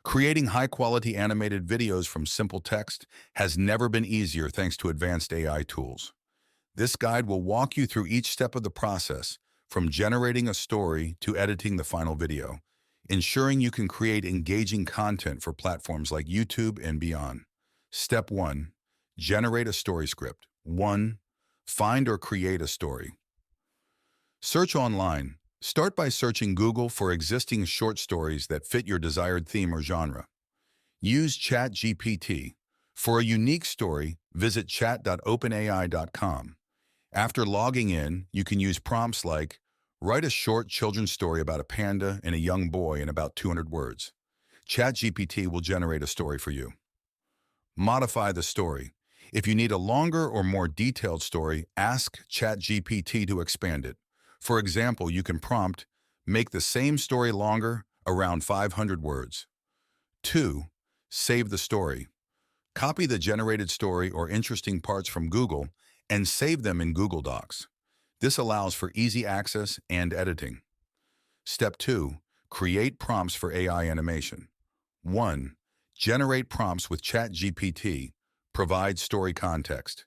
Creating high-quality animated videos from simple text has never been easier thanks to advanced AI tools. This guide will walk you through each step of the process, from generating a story to editing the final video, ensuring you can create engaging content for platforms like YouTube and beyond. Step 1. Generate a story script. 1. Find or create a story. Search online. Start by searching Google for existing short stories that fit your desired theme or genre. Use ChatGPT. For a unique story, visit chat.openai.com. After logging in, you can use prompts like, write a short children's story about a panda and a young boy in about 200 words. ChatGPT will generate a story for you. Modify the story. If you need a longer or more detailed story, ask ChatGPT to expand it. For example, you can prompt, make the same story longer, around 500 words. 2. Save the story. Copy the generated story or interesting parts from Google and save them in Google Docs. This allows for easy access and editing. Step 2. Create prompts for AI animation. 1. Generate prompts with ChatGPT. Provide story context.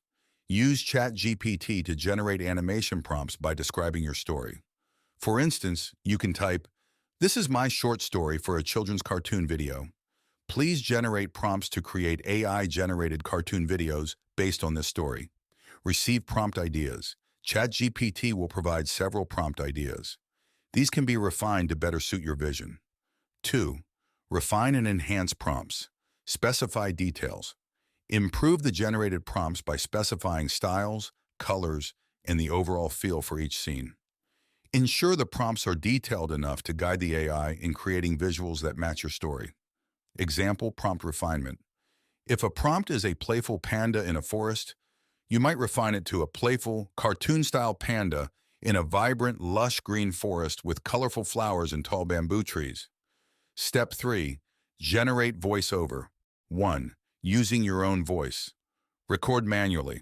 Use ChatGPT to generate animation prompts by describing your story. For instance, you can type, "This is my short story for a children's cartoon video. Please generate prompts to create AI-generated cartoon videos based on this story." Receive prompt ideas. ChatGPT will provide several prompt ideas. These can be refined to better suit your vision. 2. Refine and enhance prompts. Specify details. Improve the generated prompts by specifying styles, colors, and the overall feel for each scene. Ensure the prompts are detailed enough to guide the AI in creating visuals that match your story. Example prompt refinement. If a prompt is a playful panda in a forest, you might refine it to a playful, cartoon-style panda in a vibrant, lush green forest with colorful flowers and tall bamboo trees. Step 3. Generate voiceover. 1. Using your own voice. Record manually.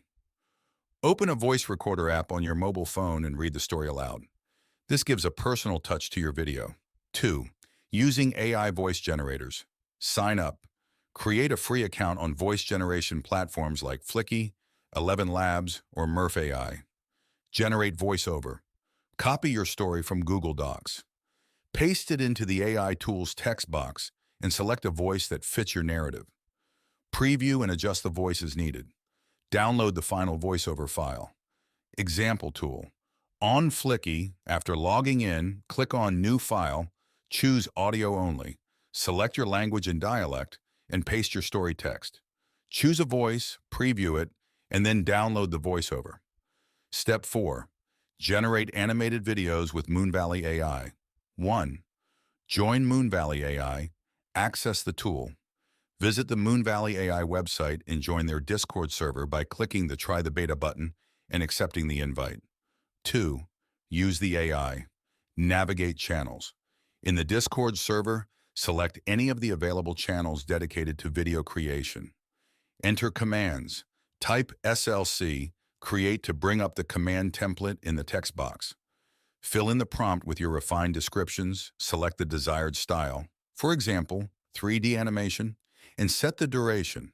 Open a voice recorder app on your mobile phone and read the story aloud. This gives a personal touch to your video. 2. Using AI voice generators. Sign up. Create a free account on voice generation platforms like Flicky, 11 Labs, or Murph AI. Generate voiceover. Copy your story from Google Docs. Paste it into the AI tool's text box and select a voice that fits your narrative. Preview and adjust the voice as needed. Download the final voiceover file. Example tool. On Flicky, after logging in, click on New File, choose Audio Only, select your language and dialect, and paste your story text. Choose a voice, preview it, and then download the voiceover. Step 4. Generate animated videos with Moonvalley AI. 1. Join Moonvalley AI. Access the tool. Visit the Moonvalley AI website and join their Discord server by clicking the Try the Beta button and accepting the invite. 2. Use the AI. Navigate channels. In the Discord server, select any of the available channels dedicated to video creation. Enter commands. Type SLC, create to bring up the command template in the text box. Fill in the prompt with your refined descriptions, select the desired style, for example, 3D animation, and set the duration.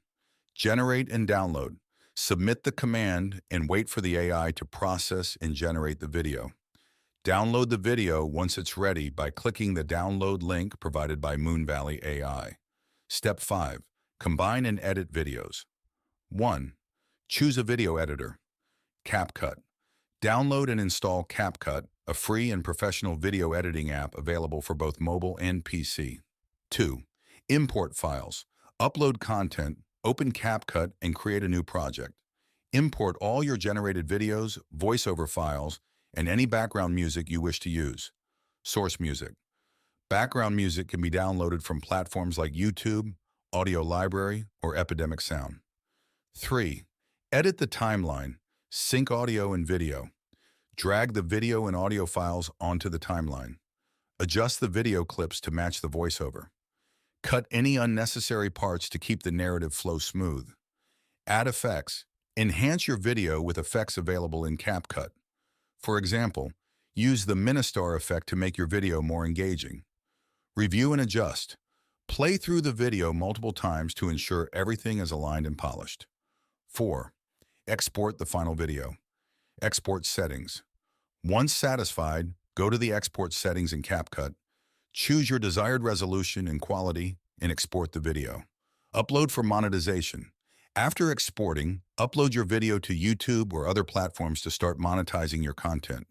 Generate and download. Submit the command and wait for the AI to process and generate the video. Download the video once it's ready by clicking the download link provided by Moonvalley AI. Step 5. Combine and edit videos. 1. Choose a video editor. CapCut. Download and install CapCut, a free and professional video editing app available for both mobile and PC. 2. Import files. Upload content, open CapCut, and create a new project. Import all your generated videos, voiceover files, and any background music you wish to use. Source music. Background music can be downloaded from platforms like YouTube, Audio Library, or Epidemic Sound. 3. Edit the timeline. Sync audio and video. Drag the video and audio files onto the timeline. Adjust the video clips to match the voiceover. Cut any unnecessary parts to keep the narrative flow smooth. Add effects. Enhance your video with effects available in CapCut. For example, use the Ministar effect to make your video more engaging. Review and adjust. Play through the video multiple times to ensure everything is aligned and polished. 4. Export the final video. Export settings. Once satisfied, go to the export settings in CapCut, choose your desired resolution and quality, and export the video. Upload for monetization. After exporting, upload your video to YouTube or other platforms to start monetizing your content.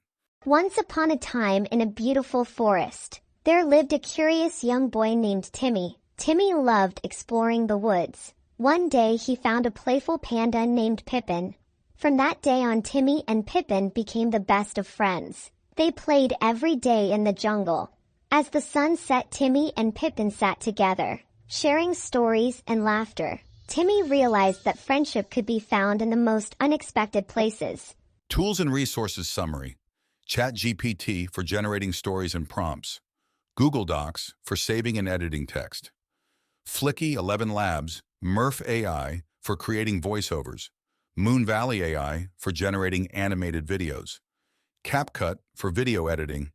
Once upon a time in a beautiful forest, there lived a curious young boy named Timmy. Timmy loved exploring the woods. One day he found a playful panda named Pippin. From that day on, Timmy and Pippin became the best of friends. They played every day in the jungle. As the sun set, Timmy and Pippin sat together, sharing stories and laughter. Timmy realized that friendship could be found in the most unexpected places. Tools and resources summary. ChatGPT for generating stories and prompts. Google Docs for saving and editing text. Flicky 11 Labs, Murph AI for creating voiceovers. Moon Valley AI for generating animated videos. CapCut for video editing.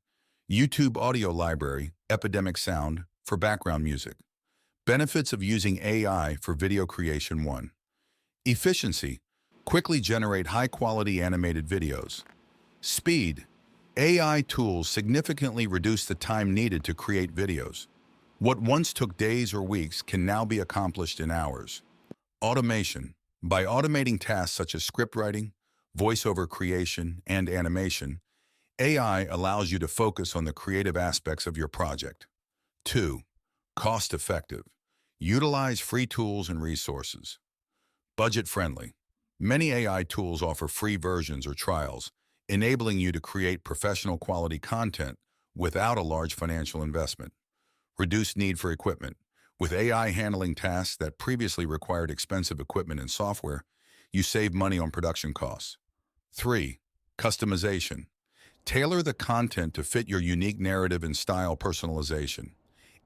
YouTube Audio Library, Epidemic Sound for background music. Benefits of using AI for video creation 1. Efficiency. Quickly generate high-quality animated videos. Speed. AI tools significantly reduce the time needed to create videos. What once took days or weeks can now be accomplished in hours. Automation. By automating tasks such as script writing, voiceover creation, and animation, AI allows you to focus on the creative aspects of your project. 2. Cost-effective. Utilize free tools and resources. Budget-friendly. Many AI tools offer free versions or trials, enabling you to create professional quality content without a large financial investment. Reduced need for equipment. With AI handling tasks that previously required expensive equipment and software, you save money on production costs. 3. Customization. Tailor the content to fit your unique narrative and style. Personalization.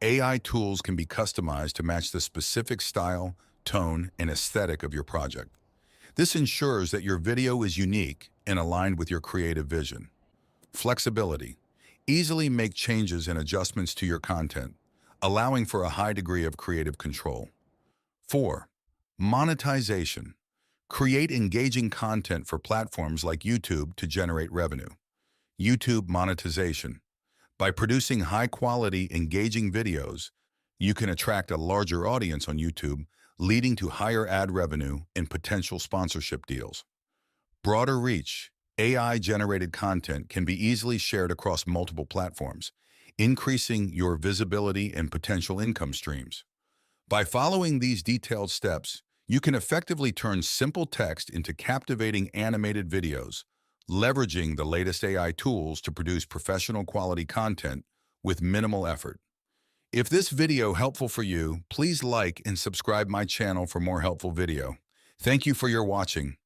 AI tools can be customized to match the specific style, tone, and aesthetic of your project. This ensures that your video is unique and aligned with your creative vision. Flexibility. Easily make changes and adjustments to your content, allowing for a high degree of creative control. 4. Monetization. Create engaging content for platforms like YouTube to generate revenue. YouTube monetization. By producing high-quality, engaging videos, you can attract a larger audience on YouTube, leading to higher ad revenue and potential sponsorship deals. Broader reach. AI-generated content can be easily shared across multiple platforms, increasing your visibility and potential income streams. By following these detailed steps, you can effectively turn simple text into captivating animated videos, leveraging the latest AI tools to produce professional quality content with minimal effort. If this video helpful for you, please like and subscribe my channel for more helpful video. Thank you for your watching.